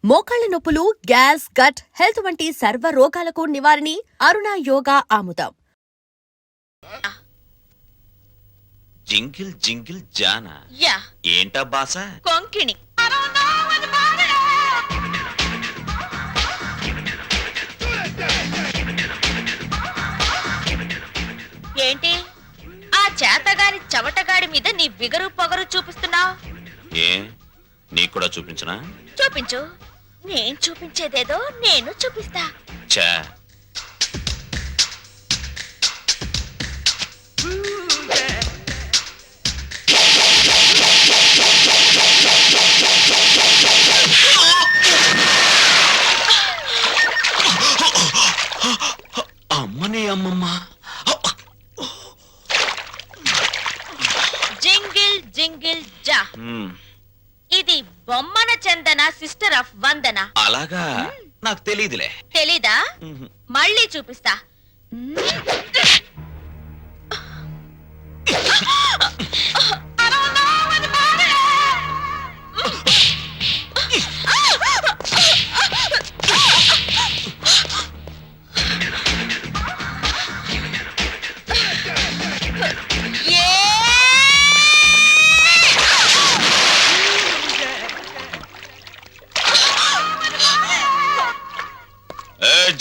మోకాళ్ల నొప్పులు, gas, gut health వంటి సర్వ రోగాలకు నివారణి అరుణ యోగా ఆముదం. జింగిల్ జింగిల్ జానా యా ఏంటా బాస కొంకిణి. ఏంటి ఆ చేతగాని చవటగాడి మీద నీ బిగరు పొగరు చూపిస్తున్నావు? ఏ నీకు కూడా చూపించనా? చూపించు. నేను చూపించేదేదో నేను చూపిస్తా. చా అమ్మని అమ్మమ్మ. జింగిల్ జింగిల్ జా. ఇది బొమ్మన చందన సిస్టర్ ఆఫ్ వందన. అలాగా నాకు తెలీదులే. తెలీదా? మళ్ళీ చూపిస్తా.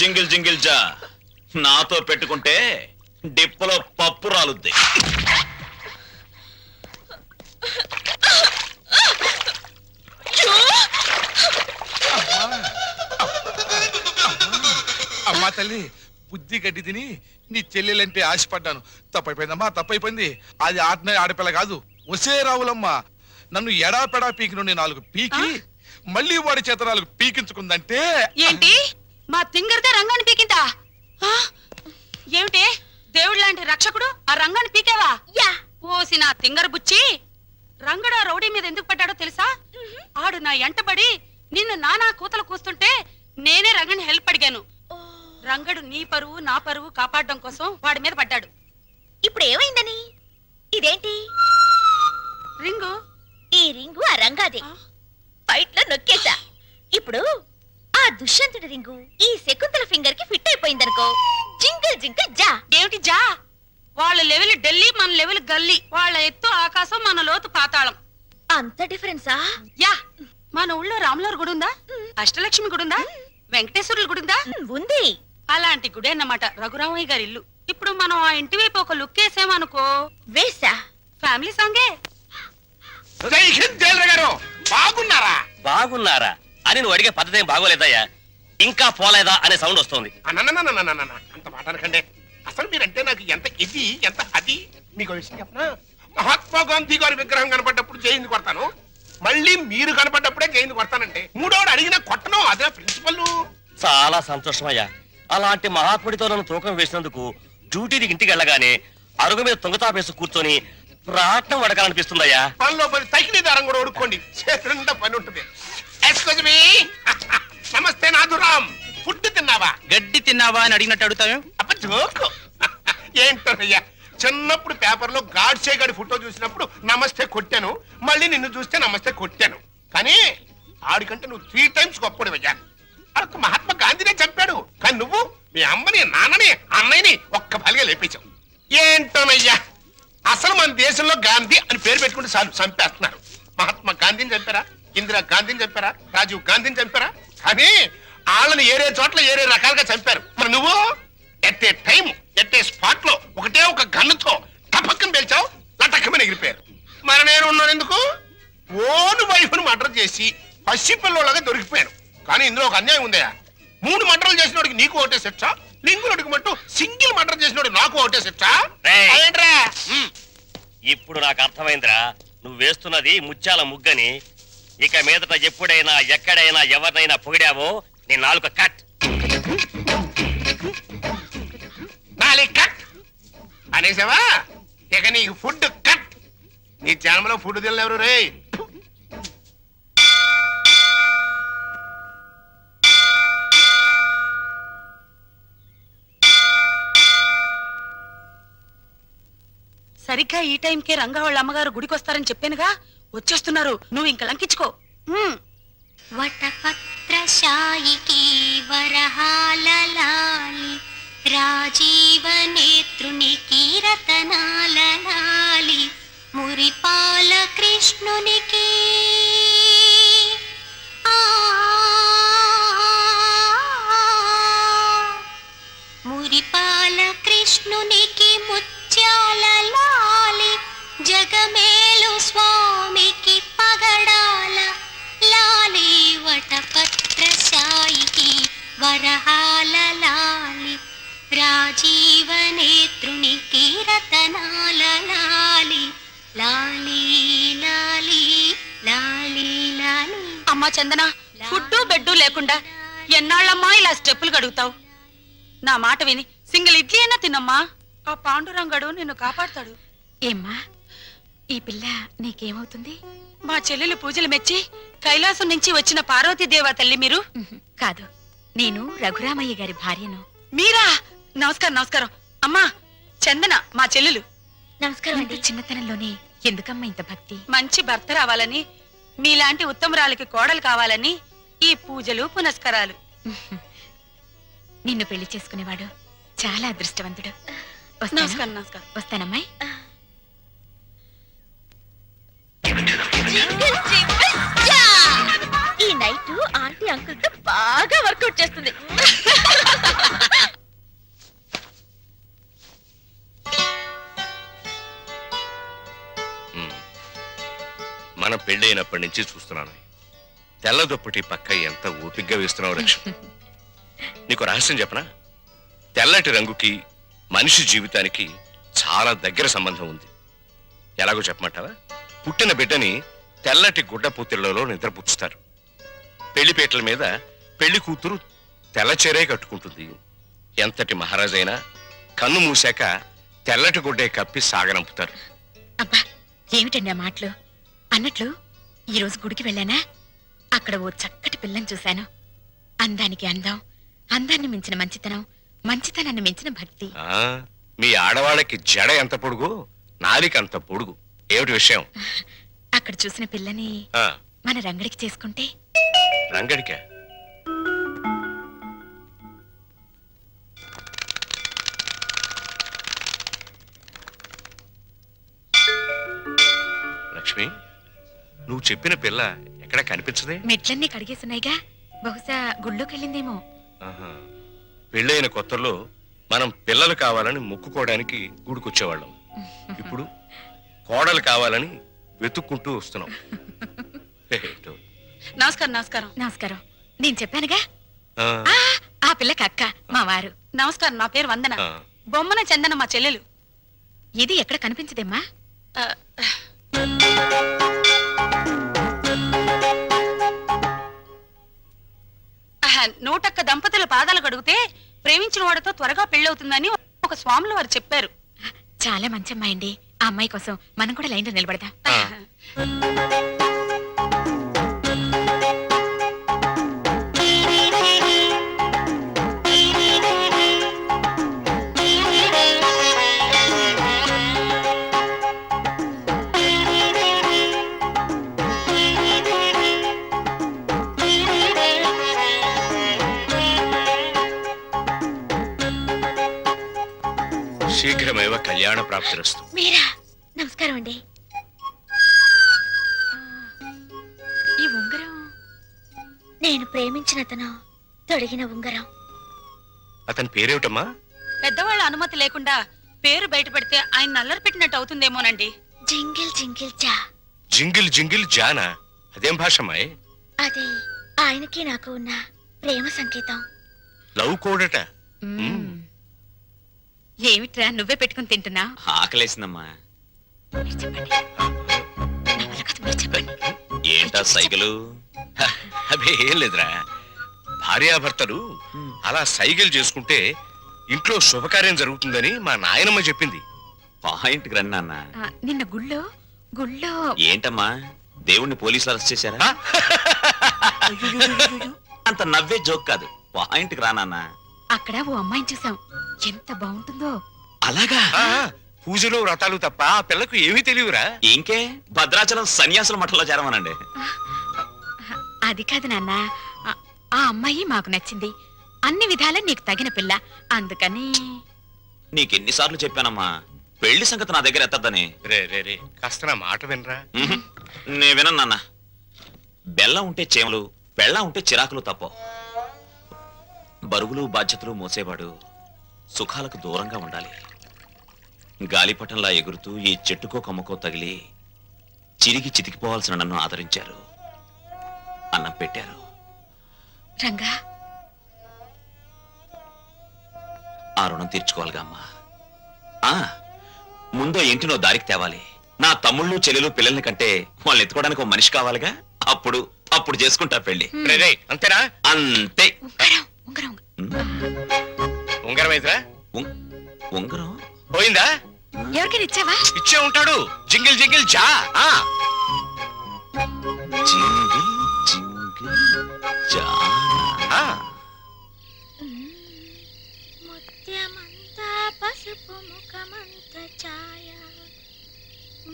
జింగిల్ జింగిల్ జా నాతో పెట్టుకుంటే డిప్పలో పప్పు రాలుద్ది. అమ్మా తల్లి, బుద్ధి గడ్డి తిని నీ చెల్లెలంటే ఆశపడ్డాను. తప్పైపోయిందమ్మా, తప్పైపోయింది. అది ఆడపిల్ల కాదు, ఒసే రావులమ్మా. నన్ను ఎడాపెడా పీకి నుండి 4 పీకి మళ్ళీ వాడి చేత 4 పీకించుకుందంటే ఏంటి? మా తింగర్దే రంగాన్ని పీకిందా? ఏమిటి దేవుడు లాంటి రక్షకుడు ఆ రంగాన్ని పీకేవా? ఓసి నా తింగర్ బుచ్చి, రంగడు ఆ రౌడీ మీద ఎందుకు పడ్డాడో తెలుసా? ఆడు నా ఎంటబడి నిన్ను నానా కూతలు కూస్తుంటే నేనే రంగని హెల్ప్ అడిగాను. రంగడు నీ పరువు నా పరువు కాపాడడం కోసం వాడి మీద పడ్డాడు. ఇప్పుడు ఏమైందని? ఇదేంటి రింగు? ఈ రింగు ఆ రంగాదే. ఫైట్ లో నొక్కేసా. ఇప్పుడు ఆ దుష్యంతుడి రింగు ఈ శకుంతల ఫింగర్ కి ఫిట్ అయిపోయిందనుకో. జింగిల్ జింగిల్ జా. ఏమిటి జా? వాళ్ళ లెవెల్ ఢిల్లీ, మన లెవెల్ గల్లీ. వాళ్ళ ఎత్తు ఆకాశం, మన లోతు పాతాళం. అంత డిఫరెన్సా? యా. మన ఊళ్ళో రాములవారి గుడి ఉందా? అష్టలక్ష్మి గుడి ఉందా? వెంకటేశ్వరుల గుడి ఉందా? ఉంది. అలాంటి గుడి అన్నమాట రఘురామయ్య గారి ఇల్లు. ఇప్పుడు మనం ఆ ఇంటి వైపు ఒక లుక్ వేసామనుకో, వేసా ఫ్యామిలీ సాంగే. బాగున్నారా? బాగున్నారా అని నువ్వు అడిగే పద్ధతి ఏం బాగోలేదయ్యా. ఇంకా పోలేదా అనే సౌండ్ వస్తుంది. అంత మాట అనకండి. అసలు మీరంటే నాకు ఎంత ఇది ఎంత అది. మీకు విషయం చెప్పనా? మహాత్మా గాంధీ గారి విగ్రహం కనపడ్డప్పుడు జైలు కొడతాను, మళ్ళీ మీరు కనపడ్డప్పుడే జైలు కొడతానంటే మూడోడు అడిగినా కొట్టను. అదే ప్రిన్సిపల్. చాలా సంతోషమయ్యా. అలాంటి మహాత్ముడితో నన్ను తూకం వేసినందుకు డ్యూటీకి ఇంటికి వెళ్ళగానే అరుగు మీద తుంగతాపేసి కూర్చొని రాట్నం వడకాలనిపిస్తుందయ్యా. పనిలో పని తగిలి దారం కూడా ఉడుకోండి, చేతులుండా పని ఉంటుంది. Excuse me. నమస్తే నాథురామ్. ఫుడ్ తిన్నావా? గడ్డి తిన్నావా అని అడిగినట్టు అడుగుతావే. అబ్బ జోకు. ఏంటోనయ్యా, చిన్నప్పుడు పేపర్లో గాడ్సే గాడి ఫోటో చూసినప్పుడు నమస్తే కొట్టాను, మళ్ళీ నిన్ను చూస్తే నమస్తే కొట్టాను. కానీ ఆడికంటే నువ్వు 3 టైమ్స్ గొప్పడివయ్యా. అరకు మహాత్మా గాంధీనే చంపాడు, కానీ నువ్వు మీ అమ్మని, నాన్నని, అన్నయ్యని ఒక్క బలిగా లేపించావు. ఏంటోనయ్యా, అసలు మన దేశంలో గాంధీ అని పేరు పెట్టుకుంటే చాలు చంపేస్తున్నారు. మహాత్మా గాంధీని చంపారా? ఇందిరా గాంధీని చంపారా? రాజీవ్ గాంధీని చంపారా? కానీ వాళ్ళని ఏరే చోట్ల ఏరే రకాలుగా చంపారు. మరి నువ్వు at a time at a spot లో ఒకటే ఒక గన్నుతో టపక్కన పేల్చావు, లటక్కమని ఎగిరిపోయారు. మరి నేను ఉన్నాను ఎందుకు? ఓను వైఫ్ను మర్డర్ చేసి పసిపిల్లలాగా దొరికిపోయాను. కానీ ఇందులో ఒక అన్యాయం ఉందయా. 3 మర్డర్లు చేసినోడికి నీకు ఒకటే శిక్ష, లింగులడికి మట్టు సింగిల్ మర్డర్ చేసినోడు నాకు ఒకటే శిక్ష. ఏంట్రా? ఇప్పుడు నాకు అర్థమైందిరా, నువ్వు వేస్తున్నది ముత్యాల ముగ్గని. ఇక మీదట ఎప్పుడైనా ఎక్కడైనా ఎవరినైనా పొగిడావో నీ నాలుక కట్. నాలుగు కట్ అనేసావా? ఇక నీకు ఫుడ్ కట్. నీ జన్మలో ఫుడ్ తినలేవరు రే. సరిగ్గా ఈ టైంకే రంగా వాళ్ళ అమ్మగారు గుడికి వస్తారని చెప్పానుగా, వచ్చేస్తున్నారు. నువ్వు ఇంక లంకించుకో. వటపత్ర సాయికి వరహాల లాలి రాజీవ నేత్రునికి రతనాల లాలి మురిపాల కృష్ణునికి మురిపాల కృష్ణునికి ముత్యాల లాలి జగమేలు స్వామికి పగడాల లాలి వటపత్ర సాయికి వరహాల లాలి రాజీవ నేత్రునికి రతనాల లాలి లాలి లాలి లాలి లాలి. అమ్మా చందన, ఫుడ్డు బెడ్డు లేకుండా ఎన్నాళ్ళమ్మా ఇలా స్టెప్పులు గడుగుతావు? నా మాట విని సింగిల్ ఇడ్లీ అయినా తినమ్మా. ఆ పాండురంగడు నిన్ను కాపాడుతాడు. ఏమ్మా, ఈ పిల్ల నీకేమవుతుంది? మా చెల్లెలు పూజలు మెచ్చి కైలాసం నుంచి వచ్చిన పార్వతీదేవా తల్లి మీరు? కాదు, నేను రఘురామయ్య గారి భార్యను. మీరా? నమస్కారం నమస్కారం. అమ్మా చందన మా చెల్లెలు. నమస్కారం ఇంత అండి. చిన్నతనంలోనే ఎందుకమ్మా ఇంత భక్తి? మంచి భర్త రావాలని, మీలాంటి ఉత్తమరాలకి కోడలు కావాలని ఈ పూజలు పునస్కారాలు. నిన్ను పెళ్లి చేసుకునేవాడు చాలా అదృష్టవంతుడు. వస్తాను. నమస్కారం నమస్కారం. వస్తానమ్మాయి. జింగిల్ జింగిల్ జా! ఈ నైట్ ఆంటీ అంకుల్ తో బాగా వర్కౌట్ చేస్తుంది. మన పెళ్ళైనప్పటి నుంచి చూస్తున్నాను. తెల్ల దుప్పటి పక్క ఎంత ఓపిగ్గా వేస్తున్నావు లక్ష్మి. నీకు రహస్యం చెప్పనా? తెల్లటి రంగుకి మనిషి జీవితానికి చాలా దగ్గర సంబంధం ఉంది. ఎలాగో చెప్పమంటావా? పుట్టిన బిడ్డని తెల్లటి గుడ్డ పూతిళ్లలో నిద్రపుచ్చుతారు. పెళ్లిపేటల మీద పెళ్లి కూతురు తెల్ల చీరే కట్టుకుంటుంది. ఎంతటి మహారాజైనా కన్ను మూసాక తెల్లటి గుడ్డే కప్పి సాగనంపుతారు. అబ్బా, ఏమిటండి ఆ మాటలు? అన్నట్లు ఈరోజు గుడికి వెళ్ళానా, అక్కడ ఓ చక్కటి పిల్లని చూశాను. అందానికి అందం, అందాన్ని మించిన మంచితనం, మంచితనాన్ని మించిన భక్తి. ఆ, మీ ఆడవాళ్ళకి జడ ఎంత పొడుగు, నాలిక అంత పొడుగు. ఏమిటి విషయం? అక్కడ చూసిన పిల్లని ఆ, మన రంగడికి చేసుకుంటే రంగడికా? లక్ష్మి, నువ్వు చెప్పిన పిల్ల ఎక్కడ కనిపించదే? మెట్లన్నీ కడిగేస్తున్నాయిగా, బహుశా గుళ్ళోకి వెళ్ళిందేమో. ఆహా. పెళ్ళైన కొత్తలో మనం పిల్లలు కావాలని మొక్కుకోవడానికి గుడికొచ్చేవాళ్ళం. ఇప్పుడు కోడలు కావాలని వెతుక్కుంటూ వస్తున్నాం. ఏంటో. నమస్కారం నమస్కారం. నమస్కారం. నేను చెప్పానుగా, ఆ, ఆ పిల్లకి అక్క, మా వారు. నమస్కారం. నా పేరు వందన. ఆ. బొమ్మన చందన మా చెల్లెలు. ఇది ఎక్కడ కనిపించదేమ్మా? ఆ, నూటొక్క దంపతుల పాదాలు కడిగితే ప్రేమించిన వాడితో త్వరగా పెళ్ళవుతుందని ఒక స్వాములు వారు చెప్పారు. చాలా మంచి అమ్మాయి అండి. ఆ అమ్మాయి కోసం మనం కూడా లైన్లో నిలబడదాం. ఆ. శీఘ్రమేవ కళ్యాణ ప్రాప్తిరస్తు. మీరా? నమస్కారం అండి. ఈ ఉంగరం నేను ప్రేమించిన అతను తొడిగిన ఉంగరం. అతని పేరేమిటమ్మా? పెద్దవాళ్ళ అనుమతి లేకుండా పేరు బయట పెడితే ఆయన నల్లరి పెట్టినట్టు అవుతుందేమోనండి. జింగిల్ జింగిల్ జా. జింగిల్ జింగిల్ జానా? అదేం భాషమ్మాయ్? అది ఆయనకి నాకు ఉన్న ప్రేమ సంకేతం. లవ్ కోడట. మ్మ్. ఏమిట్రా నువ్వే పెట్టుకుని తింటున్నా? ఆకలేసిందమ్మా. మీరు చెప్పండి. నా వల్ల కాదు, మీరు చెప్పండి. ఏంటా సైకిలు? అదే ఏం లేదురా, భార్యాభర్తలు అలా సైగలు చేసుకుంటే ఇంట్లో శుభకార్యం జరుగుతుందని మా నాయనమ్మ చెప్పింది. పాయింట్కి రండి నాన్న. నిన్న గుళ్ళో ఏంటమ్మా, దేవుణ్ణి పోలీసులు అరెస్ట్ చేశారా? అంత నవ్వే జోక్ కాదు, పాయింట్కి రా నాన్న. అక్కడ ఓ అమ్మాయిని చూసాం. ఎంత బాగుంటుందో. అలాగా? ఆ, పూజలు వ్రతాలు తప్ప ఆ పిల్లకు ఏమీ తెలియరా? ఇంకే భద్రాచలం సన్యాసుల మఠంలో చేరమనండి. అది కాదు నాన్న, ఆ అమ్మాయి అమ్మాయి మాకు నచ్చింది. అన్ని విధాలా నీకు తగిన పిల్ల. అందుకని నీకెన్నిసార్లు చెప్పానమ్మా పెళ్లి సంగతి నా దగ్గర ఎత్తద్దని. రే కాస్త నా మాట వినరా. నే వినను నాన్న. బెల్లం ఉంటే చేమలు, బెల్లం ఉంటే చిరాకులు తప్ప. బరువులు బాధ్యతలు మోసేవాడు సుఖాలకు దూరంగా ఉండాలి. గాలిపటంలా ఎగురుతూ ఈ చెట్టుకో కొమ్మకో తగిలి చిరిగి చితికిపోవాల్సిన నన్ను ఆదరించారు, అన్నం పెట్టారు. రంగా, ఆ రుణం తీర్చుకోవాలిగా అమ్మా. ముందో ఇంటినో దారికి తేవాలి. నా తమ్ముళ్ళు చెల్లెలు పిల్లల్ని కంటే వాళ్ళని ఎత్తుకోవడానికి ఒక మనిషి కావాలిగా. అప్పుడు చేసుకుంటా పెళ్లి. రే అంతేనా? అంతే. ఉంగరం ఉంగరం అయితేరా? ఉంగరం పోయిందా? ఎవరికైనా ఇచ్చావా? ఇచ్చే ఉంటాడు. జింగిల్ జింగిల్ చా. జింగిల్ జింగిల్ జానా. ముత్యమంతా పసుపు ముఖమంత ఛాయ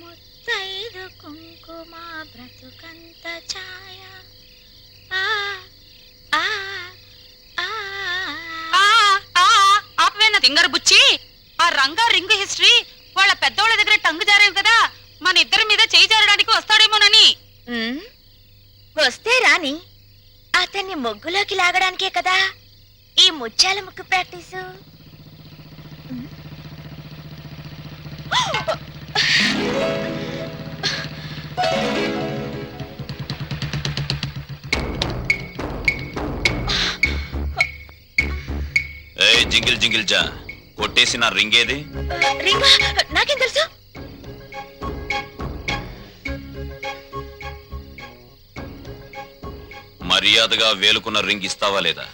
ముత్తైదు కుంకుమ బ్రతుకంత ఛాయ ఆపవేనా తింగర్ బుచ్చి? ఆ రంగా రింగు హిస్టరీ వాళ్ళ పెద్దోళ్ళ దగ్గర టంగు జారేవు కదా, మన ఇద్దరి మీద చేయి జారడానికి వస్తాడేమోనని. వస్తే రాని, అతన్ని ముగ్గులోకి లాగడానికే కదా ఈ ముత్యాల ముగ్గు ప్రాక్టీసు. జింగిల్ జింగిల్ జా కొట్టేసి నా రింగ్ ఏది? రింగా నాకేం తెలుసు? మర్యాదగా వేలుకున్న రింగ్ ఇస్తావా లేదా?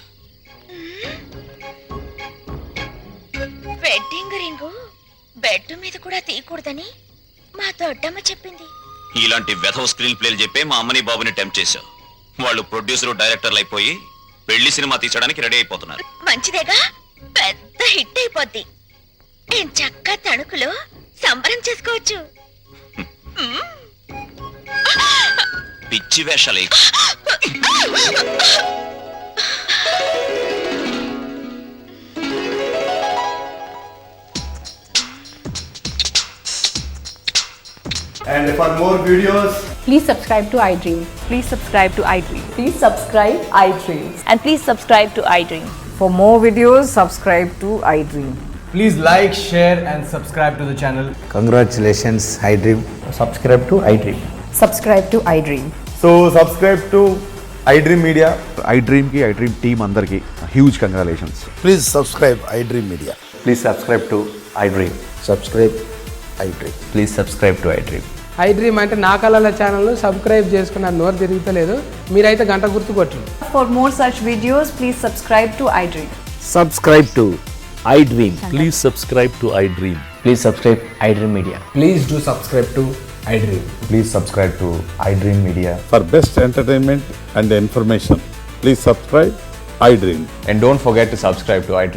వెడ్డింగ్ రింగు బెడ్ మీద కూడా తీయకూడదని మా దొడ్డమ్మ చెప్పింది. ఇలాంటి వెధవ స్క్రీన్ ప్లేలు చెప్పే మా అమ్మని బాబుని టెంప్ట్ చేశావు. వాళ్ళు ప్రొడ్యూసర్ డైరెక్టర్లు అయిపోయి పెళ్లి సినిమా తీసడానికి రెడీ అయిపోతున్నారు. మంచిదేగా, పెద్ద హిట్ అయిపోద్ది. నేను చక్కగా తణుకులో సంబరం చేసుకోవచ్చు. పిచ్చి వేషాలు. And for more videos, please subscribe to iDream. Please subscribe to iDream. Please subscribe iDream. And please subscribe to iDream. For more videos, subscribe to iDream. please like, share and subscribe to the channel. Congratulations, iDream. Subscribe to iDream. Subscribe to iDream. So subscribe to iDream Media. iDream ki iDream team andarki huge congratulations. Please subscribe iDream Media. Please subscribe to iDream. Subscribe iDream. Please subscribe to iDream. iDream అంటే నా కళల channel subscribe చేసుకున్న నోరు తిరుగుతలేదు. మీరైతే గంట గుర్తు కొట్టండి. For more such videos, please subscribe to iDream. Subscribe to iDream. Please subscribe to iDream. Please subscribe iDream Media. Please do subscribe to iDream. Please subscribe to iDream Media. For best entertainment and information, please subscribe iDream. And don't forget to subscribe to iDream.